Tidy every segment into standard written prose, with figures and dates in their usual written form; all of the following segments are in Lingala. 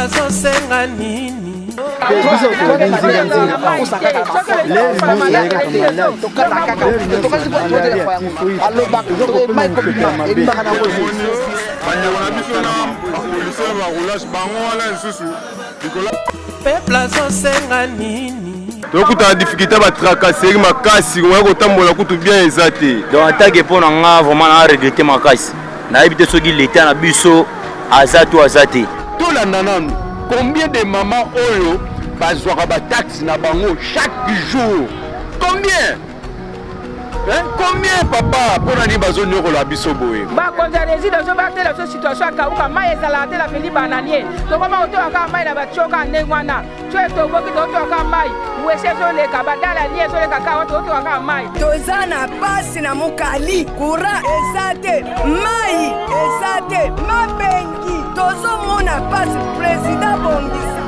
bazosenga nini? Peuple azosenga nini? Donc tu as difficulté à tracasser ma casse, on va kotambola kutu bien ezate. Donc attaque pour nga vraiment na regretter ma casse. Na éviter ce qui l'état na biso azato azate. Tout la nananu. Combien de mamans oyo bazwaka ba taxe na bango chaque jour? Combien? Hein? Combien papa pour nani bazo nyoko la biso boye? Ba konza résident zo ba tela so situation ka uka mai ezala te la feli bananier. To mama oto aka mai na ba choka ndengwana. Twe to boki to aka mai. Wese zo le ka badala nie zo le ka ka oto aka mai. Tozana pasi na mukali kura ezate mai ezate mabengi. Tozo mona pasi président Bongisa.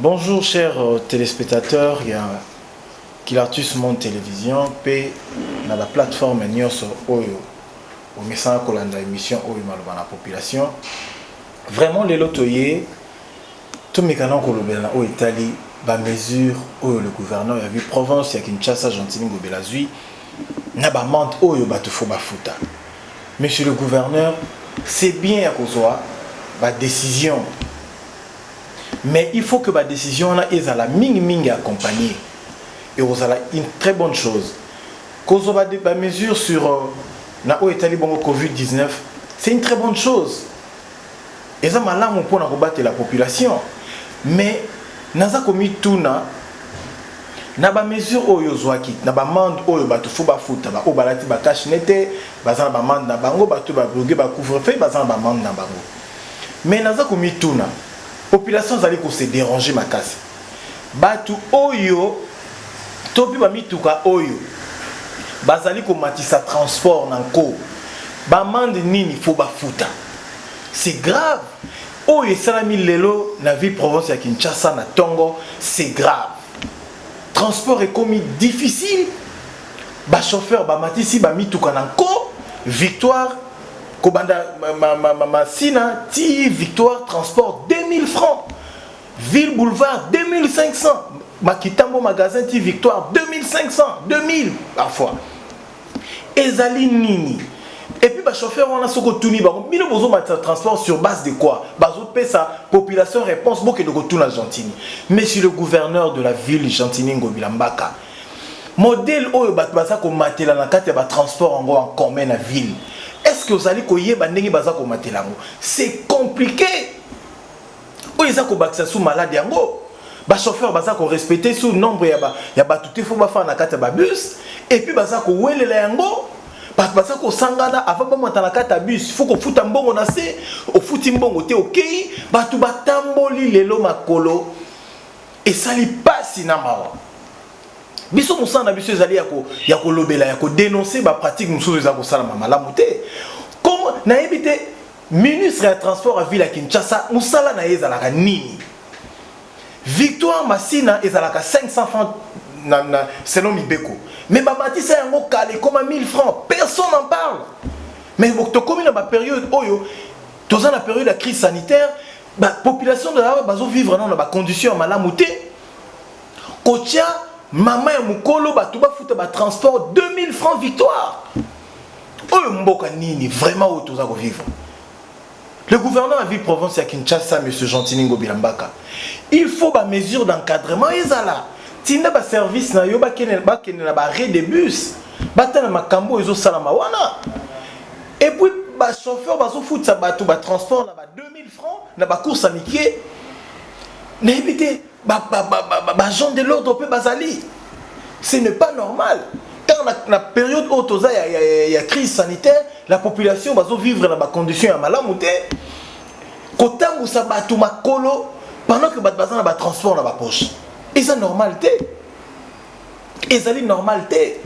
Bonjour chers téléspectateurs, il y a Kilartus Monde Télévision, puis dans la plateforme Nyos Oyo, au message qu'on a dans l'émission Oyo Maloba la population. Vraiment les lotoyers, tout mes canons qu'on a au Italie, ba mesure Oyo le gouverneur, il y a vu Provence, il y a Kinshasa, Gentilly, Gobelazui, n'a pas ment Oyo batufo bafuta. Monsieur le gouverneur, c'est bien à cause de décision. Mais il faut que la décision est la ming accompagnée. Et vous avez une très bonne chose. Quand vous avez des mesures sur la Covid-19, c'est une très bonne chose. Et ça m'a là pour combattre la population. Mais nous avons mis tout na ba mesure oyo zwaki na ba mande oyo batu fu ba futa ba obalati ba cash nete bazana ba mande na bango batu ba bloquer ba couvre-feu bazana ba mande na bango. Mais nous avons mis tout na population zali ko se déranger makasi batu oyo topi ba mituka oyo bazali ko matisa transport nanko ba mande nini fo ba futa, c'est grave. Oyo salami lelo na ville province ya Kinshasa na Tongo, c'est grave. Transport est comme difficile, ba chauffeur ba matisi ba mituka nanko victoire Kobanda Sina, Ti, Victoire, transport 2000 francs. Ville Boulevard 2500. Makitambo magasin Ti, Victoire 2500, 2000 parfois. Ezali Nini. Et puis, le chauffeur, on a ce que tout le monde a besoin de transport sur base de quoi? Bazo paie sa population réponse beaucoup de retour à Gentilly. Monsieur le gouverneur de la ville Gentilly Ngobilambaka, modèle oyo batbasa ko matela na kati ya transport en commun na ville. Est-ce que vous allez koyeba ndenge baza ko matelango? C'est compliqué. Oyo za ko bakisa sous malade yango. Ba chauffeur baza ko respecter sous nombre ya ba tout faut ba fa na kati ya bus et puis baza ko welela yango. Baza ko sangana avant ba monta na kati ya bus, faut ko futa mbongo na se, o futi mbongo te okay, batu batamboli lelo makolo. Et ça li passe na mawa. Biso musana biso ezali ya ko lobela ya ko dénoncer ba pratique mususu za ko sala malamu te. Comme na ebité ministre ya transport à ville à Kinshasa musala na ezalaka nini? Victoire Massina ezalaka 500 francs selon Mibeko. Mais ba matisa yango kale comme 1000 francs, personne n'en parle. Mais to comme na ba période oyo toza na période de crise sanitaire, ba population de la bazo vivre dans ba conditions malamu te. Kotia maman ya mukolo batu ba futa ba transport 2000 francs Victoire. Oyo mboka nini vraiment où toza ko vivre. Le gouverneur a vu province ya Kinshasa monsieur Gentilly Ngobilambaka. Il faut ba mesure d'encadrement ezala. Tinda ba service na yo ba kene na ba arrêt de bus. Batana makambo ezo salama wana. Et puis ba chauffeur bazo futa batu ba transport na ba 2000 francs na ba course à niquer. Na éviter gens de l'ordre peut bazali. Ce n'est pas normal. dans la période où il y a crise sanitaire, la population va vivre dans des conditions à malamouté. Quand on a tout makolo, pendant que on a transport dans la poche. Et ça normalité. Et ça normalité.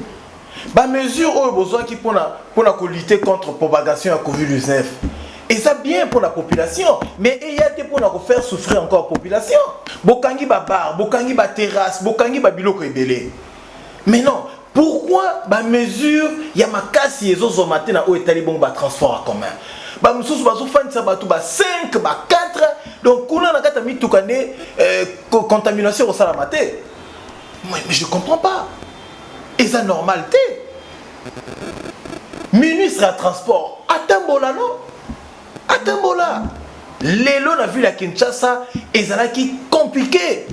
Ba mesure où besoin qui pour lutter contre la propagation de la COVID-19. Et ça bien pour la population, mais il y a des pour faire souffrir encore la population. Bokangi ba bar, bokangi ba terrasse, bokangi ba biloko ebele. Mais non, pourquoi ba mesure ya makasi ezozo matin na o etali bon ba transport en commun. Ba mususu bazo fanisa ba tu ba 5 ba 4 donc kuna na kata mitukane contamination au sala matin. Mais je comprends pas. Et ça normalité. Ministre à transport, atambola non? Atambola. Lelo na ville à Kinshasa, ezalaki compliqué.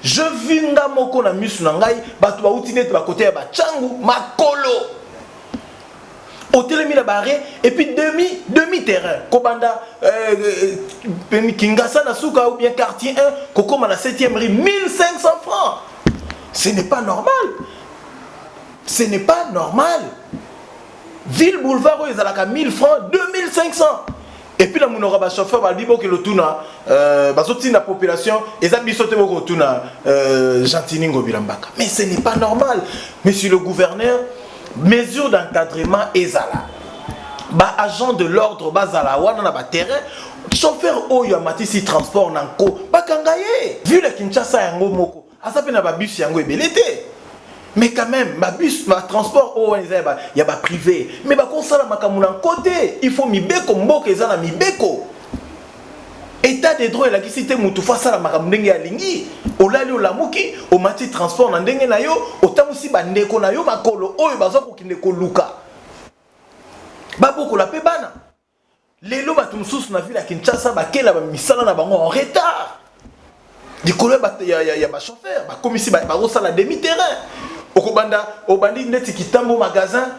Je vis nga moko na misu na ngai, batu ba utinete ba côté ya ba changu, makolo. Hôtel mi la barré et puis demi terrain. Kobanda Kingasa na suka ou bien quartier 1, kokoma na 7e rue 1500 francs. Ce n'est pas normal. Ce n'est pas normal. Ville boulevard où ils ont 1000 francs, 2500. Et puis, là, on a chauffeur qui dit que le tuna, la population, ils ont mis le tuna Jantiningo Bilambaka. Mais ce n'est pas normal. Monsieur le gouverneur, mesure d'encadrement ezala. Agent de l'ordre, bazala, wana na terrain, chauffeur oyo amatisi transport nanko, bakangaye. Vu le Kinshasa yango moko, asape na bus yango ebelete. Mais quand même, ma bus, ma transport, il y a pas privé. Mais bah comme ça, côté, il faut mibeko mboke ezana mibeko. État des droits la cité mutu face à la makamndenge alingi. Olali olamuki, o mati transport na ndenge na yo, otamusi ba ndeko na yo makolo oyo bazoko kindeko luka. Ba boko la pe bana. Lelo batu mususu na ville ya Kinshasa bakela ba misala na bango en retard. Dikolo y a ba chauffeur, ba komisi ba rosala demi-terrain. Obandi neti kitambo magasin,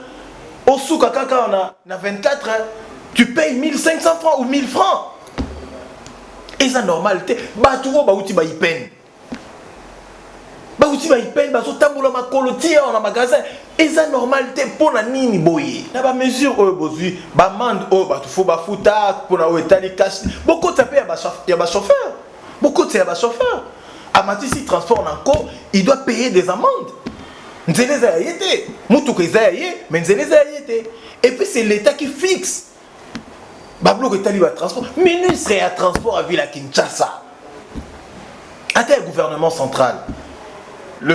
au souka kaka on a 24 heures, tu payes 1500 francs ou 1000 francs. Et ça normalité, baturo ba uti ba ipen. Ba uti ba ipen, ba so tambola makolo tia on a magasin. Et ça normalité pour na nini boye. Na ba mesure o bozui, ba mande o ba faut ba futa pour na o etali cash. Beaucoup de ya ba chauffeur. Beaucoup de ya ba chauffeur. Amatisi transport encore, il doit payer des amendes. Et puis c'est l'État qui fixe. Bablo Etali va transport. Ministre à transport à ville à Kinshasa. Attends le gouvernement central. Le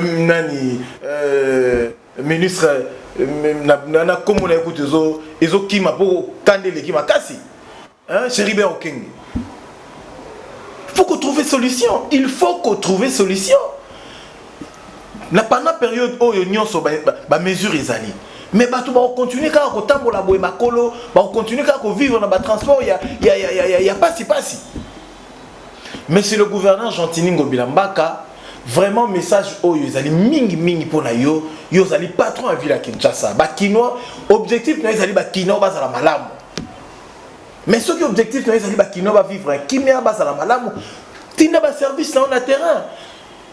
ministre nana comme on écoute ils ont qui m'a pour candele qui m'a cassé. Hein, Chéribé Okeng. Il faut qu'on trouve solution. Il faut qu'on trouve solution. Pendant la période où il y a mesure ezali. Mais on va continuer à tambola boy makolo, on continue à vivre dans le transport, il y a pas si. Mais c'est le gouverneur Jantiningo Bilambaka, vraiment message où ezali mingi pour na yo ezali patron à ville à Kinshasa. Ba kinois objectif na ezali ba kinois bazala malamu. Mais ce qui objectif na ezali ba kinois va vivre kimia bazala malamu. Tina ba service là on a terrain.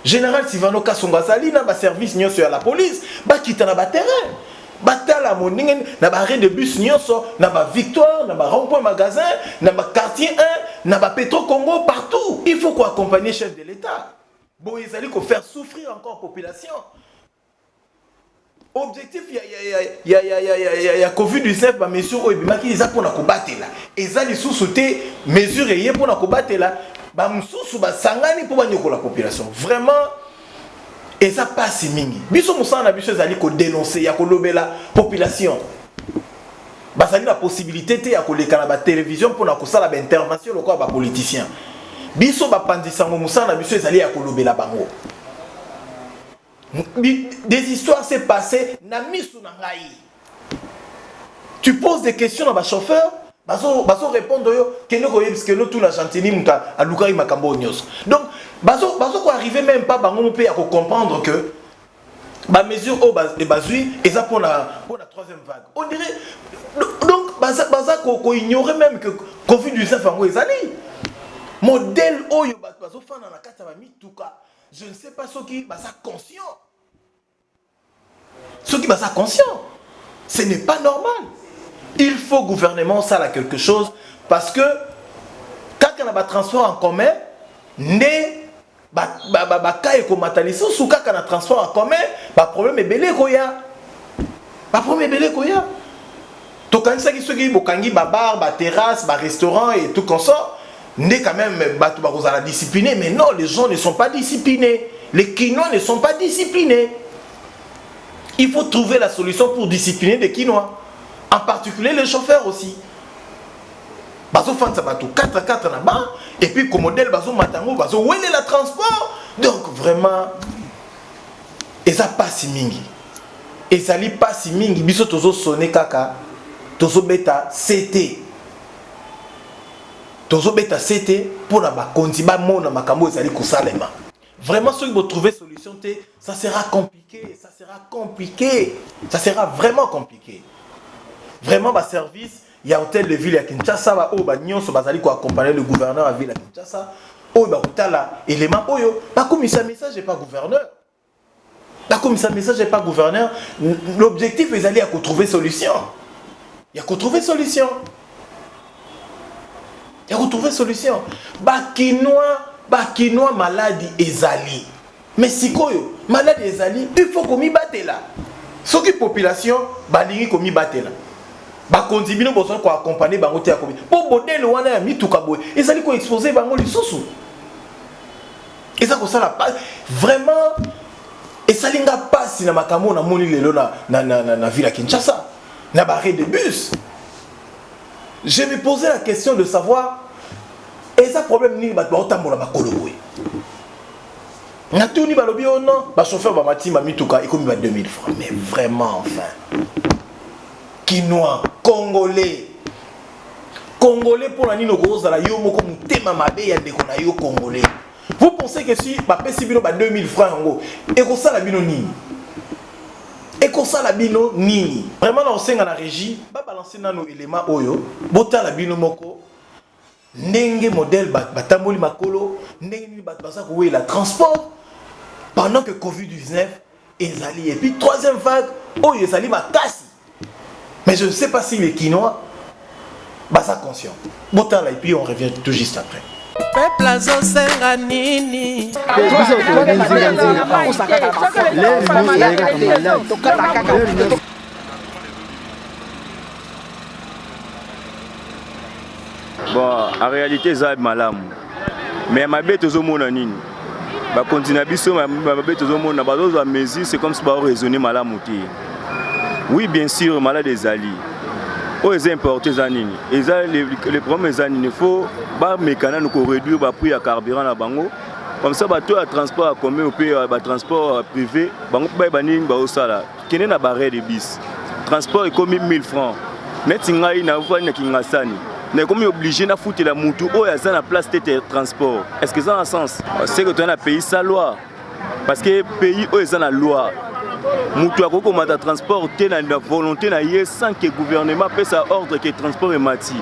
Général Sivano Kasongazali na ba service nyonso ya la police ba kita na ba terrain batala moninga na ba arrêt de bus nyonso na ba Victoire na ba rond-point magasin na ba quartier 1 na ba Petro Congo partout. Il faut qu'on accompagne le chef de l'État. Bon ils allaient faire souffrir encore la population. Objectif il y a COVID-19 ba mesure o bimaki ils a pour na kobatela là. Ils allaient sous-sauter mesure et pour na kobatela là. Ba mususu ba sangani pour banyoko la population vraiment et ça passe mingi biso musana biso zali ko dénoncer ya ko lobela population ba sali la possibilité te ya ko leka na ba télévision pour na ko sala ba intervention lokwa ba politicien biso ba pandisa ngo musana biso zali ya ko lobela bango des histoires s'est passé na misu na ngai tu poses des questions à ba chauffeur baso répondre yo keno ko parce que no tout la Chantini muta alukai makambo nyos donc baso ko arriver même pas bango pe ya ko comprendre que ba mesure au bazui et ça pour la troisième vague on dirait donc baza ko ignorer même que COVID-19 ango ezali modèle oyo baso fana na kata ba mituka je ne sais pas ce qui baza conscient Ceux qui sont conscients. Ce n'est pas normal. Il faut que le gouvernement ça quelque chose parce que quand on a un transport en commun, cas et mataliso sous quand on a transport en commun, problème est belé koya. Problème est belé koya. Donc quand ça qui se dit bokangi bar, terrasse, restaurant et tout comme ça, n'est quand même la discipliné, mais non, les gens ne sont pas disciplinés. Les Quinois ne sont pas disciplinés. Il faut trouver la solution pour discipliner les Quinois. En particulier les chauffeurs aussi. Bazo fan ça bateau 4x4 là-bas et puis comme modèle bazo matango bazo wele la transport. Donc vraiment et ça passe mingi. Et ça li passe mingi biso tozo sonner kaka. Tozo beta CT. Tozo beta CT pour la bakonzi ba mona makambo ezali kosalema. Vraiment ceux qui vont trouver solution ça sera compliqué, ça sera compliqué. Ça sera vraiment compliqué. Vraiment bas service il y a hôtel de ville à Kinshasa ba o ba nyonso bazali ko accompagner le gouverneur à ville à Kinshasa o ba kutala élément oyo ba commissaire message et pas gouverneur. Ba commissaire message et pas gouverneur, l'objectif est d'aller à trouver solution. Il y a qu'à trouver solution. Il y a qu'à trouver solution. Ba Quinois maladie ezali. Mais si koyo maladie ezali, il faut qu'on m'y batte là. Ce qui population balingi qu'on m'y batte là. Ba konzibino besoin ko accompagner bango te akobi po modèle wana ya mituka boy ezali ko exposer bango lisusu ezako sala vraiment esalinga pasi na makambo na moni lelo na ville à Kinshasa na barré de bus. Je me posais la question de savoir est-ce un problème ni ba otambola makolo boy na tuni ba lobi non ba chauffeur ba matima mituka ekomi ba 2000 francs mais vraiment enfin Quinois, Congolais pour la nino rose la yo moko mutema mabe ya ndeko na yo Congolais. Vous pensez que si ba pesi bino ba 2000 francs ngo et ko sala bino nini? Et ko sala bino nini? Vraiment na osenga na régie ba balancer nano élément oyo bota la bino moko ndenge modèle batamboli makolo ndenge ni baza ko la transport pendant que Covid-19 ezali et puis troisième vague oyo ezali makasi. Mais je ne sais pas si les Quinois sont conscients. Bon temps là et puis on revient tout juste après. Peuple azosenga nini? Bon, en réalité, ça est malamu. Mais ma bête aux hommes nini. Bah continuer biso ma bête aux hommes na bazo za mesure c'est comme si ba raisonner malamu ti. Oui, bien sûr, malade des alliés. Oh, les importés anini. Et les problèmes anini. Il faut que les mécanismes réduire le prix à carburant à Bango. Comme ça, bateau à transport à commun ou transport privé, Bango peut pas y aller au salaire. Qui n'est pas barré de bis. Transport est comme 1000 francs. Net singa ina ufa ina kingasani. Mais comme obligé na foutre la moutou, oh ya ça na place de transport. Est-ce que ça a un sens? C'est que tu as un pays sans loi. Parce que le pays où ils ont la loi. Moutou a comment de transport na volonté na yé sans que le gouvernement passe ordre que le transport est mati.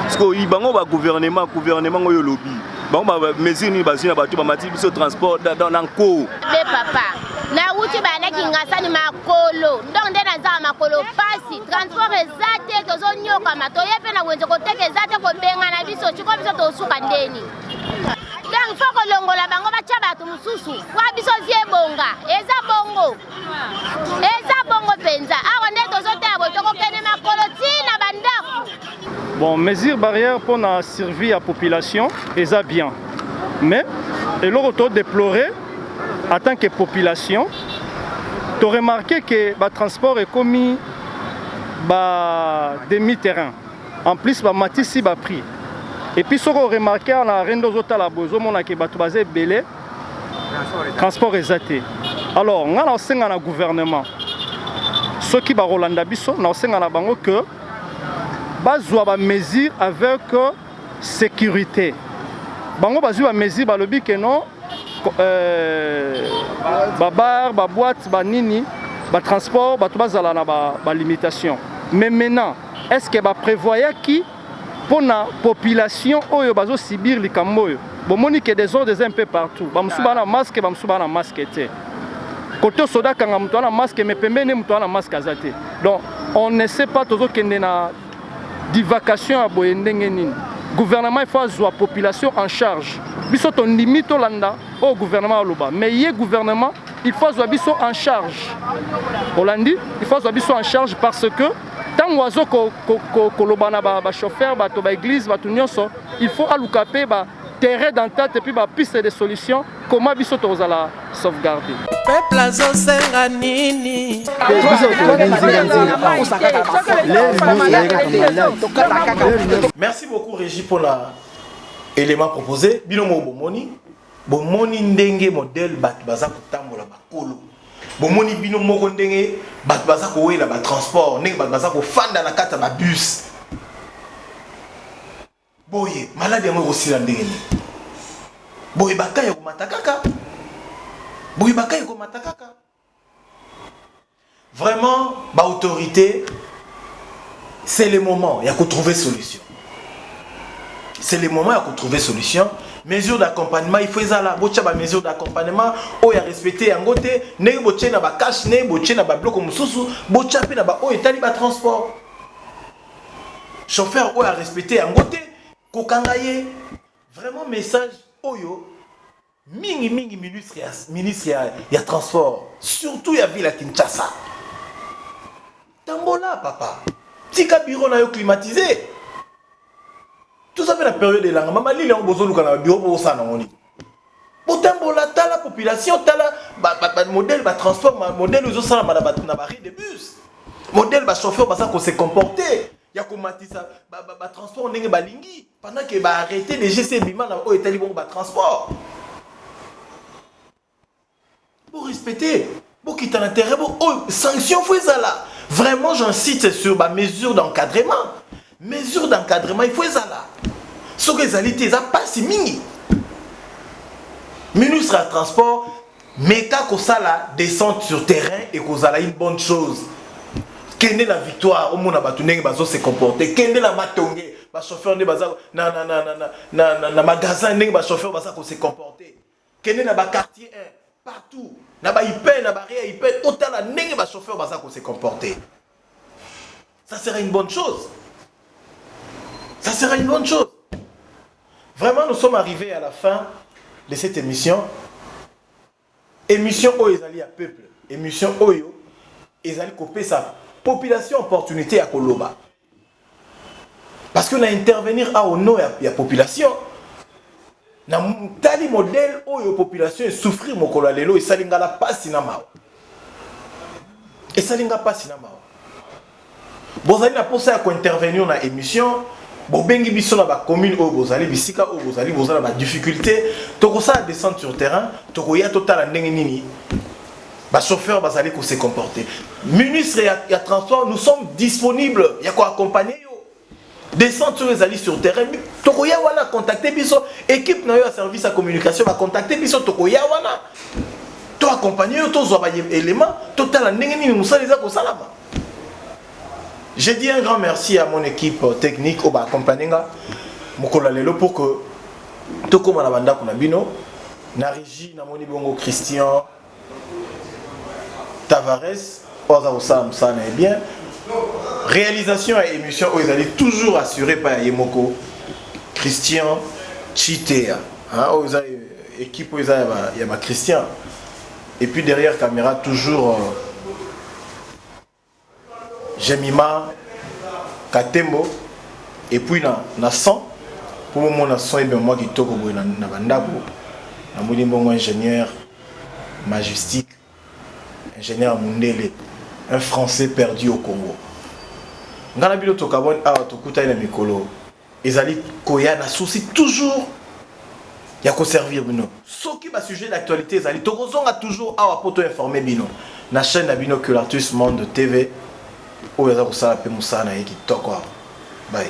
Parce que il bango ba gouvernement ngoyo lobby. Bango ba mesure ni bazina ba tu ba mati biso transport dans nko. Be papa. Na wuti ba na kingasani makolo. Donc ndena za makolo pasi transport ezate tozo nyoka matoye pe na wenzo koteke ezate ko benga na biso chiko biso to suka ndeni. Donc faut que longola bango ba tcha batu mususu. Kwa biso vie bonga. Eza bongo. Eza bongo penza. Awa nde tozo te abo toko kene makolo tina bandaku. Bon, mesures barrières pour la survie à la population, c'est bien. Mais, et l'autre déplorer, en tant que population, tu as remarqué que le transport est commis demi-terrain. En plus, le matisse est pris. Et puis, ce qu'on a remarqué, on a rendu aux autres à la bozo, on a basé belé, transport exaté. Alors, on a aussi un gouvernement. Ceux qui ont Rolanda Bisso, on a aussi un bango que bazwa ba mesure avec sécurité. Bango bazwa ba mesure ba lobi que non ba bar, ba boîte, ba nini, ba transport, ba to bazala na ba limitation. Mais maintenant, est-ce que ba prévoyait qui pour la population oyo bazo subir likambo yo. Bon moni que des ordres un peu partout. Ba musuba na masque, ba musuba na masque té. Côté soda kanga mutu na masque mais pembeni mutu na masque azate. Donc on ne sait pas toujours qu'il y a des vacations à boyendenge nini. Gouvernement il faut la population en charge. Biso ton limite landa au gouvernement loba. Mais y gouvernement il faut la biso en charge. Hollandi, il faut la biso en charge parce que tant oiseau ko loba na ba chauffeur ba to ba église ba tout nyonso, il faut alukape ba terrain d'entente et puis ba piste de solution comment biso to la sauvegarder. Peuple azosenga nini? Merci beaucoup Régie pour l'élément proposé. Binomo bomoni. Bomoni ndenge modèle bat baza kotambola bakolo. Bomoni binomo ndenge bat baza ko wela ba transport, ndenge bat baza ko fanda na kata ba bus. Boye, malade yango aussi la ndenge ni. Boye bakaya ko matakaka. Boye bakaya ko matakaka. Vraiment, ba autorité, c'est le moment, il y a qu'à trouver solution. C'est le moment, il y a qu'à trouver solution. Mesures d'accompagnement, il faut ça là. Bocha ba mesures d'accompagnement, oh ya respecter en côté, ne boche na ba cash, ne boche na ba bloc mususu, bocha pe na ba oh etali ba transport. Chauffeur oh ya respecter en côté, kokangaye. Vraiment message oyo mingi ministre ya transport, surtout ya ville à Kinshasa. Tambola papa. Tika bureau na yo climatisé. Tout ça fait la période de l'angle. Maman Lili a besoin de bureau pour ça non. Botambola ta la population ta la modèle ba transport modèle aux autres na barri de bus. Modèle ba chauffeur ba ça qu'on se comporter. Ya ko matisa ba transport ndenge ba lingi pendant que ba arrêter les GC bima na o etali bon ba transport. Pour respecter, pour quitter l'intérêt, pour sanction faut ça là. Vraiment j'insiste sur ma mesure d'encadrement. Mesure d'encadrement, il faut ça là. Ce que les alités, ça passe mingi. Ministre à transport, mais quand ça là descente sur terrain et qu'on a une bonne chose. Quelle est la victoire au monde à Batuneng bazo se comporter? Quelle est la matongue? Ba chauffeur ne baza na magasin ne ba chauffeur baza ko se comporter. Quelle est la quartier 1 partout. Na ba hyper na ba réa hyper autant la nenge ba chauffeur baza ko se comporter. Ça serait une bonne chose. Ça sera une bonne chose. Vraiment, nous sommes arrivés à la fin de cette émission. Émission Oyo Ezali à peuple. Émission Oyo Ezali couper sa population opportunité à Koloba. Parce qu'on a intervenir à ono et à population. Na tali modèle Oyo population et souffrir mokola lelo et salinga la passe na mao. Et salinga passe na mao. Bozali na posa à intervenir dans émission. Bobengi biso na ba commune o bozali bisika o bozali bozala ba difficulté toko ça descendre sur terrain toko ya total ndenge nini ba chauffeur bazali ko se comporter ministre ya transport nous sommes disponibles ya ko accompagner yo descendre sur les alliés sur terrain toko ya wana contacter biso équipe na yo à service à communication va contacter biso toko ya wana to accompagner yo to zo ba élément total ndenge nini musala za ko salama. J'ai dit un grand merci à mon équipe technique au accompagnement Mokola Lelo pour que tout comme la banda Kunabino, na régie na moni bongo Christian Tavares, Oza Osam Sana est bien. Réalisation et émission où ils allaient toujours assuré par Yemoko Christian Chitea. Hein, équipe où il y a Christian. Et puis derrière caméra toujours Jemima Katembo et puis na 100 pour moi na 100 et bien moi qui toko na bandako na moni bongo ingénieur majestique ingénieur Mundele un français perdu au Congo ngana bilo tokabon awa tokuta ina mikolo ezali koya na souci toujours ya ko servir bino soki ba sujet d'actualité ezali tokozonga toujours awa poto informer bino na chaîne na bino Culture Monde TV. Ou est-ce que ça peut nous ça na qui toko bye.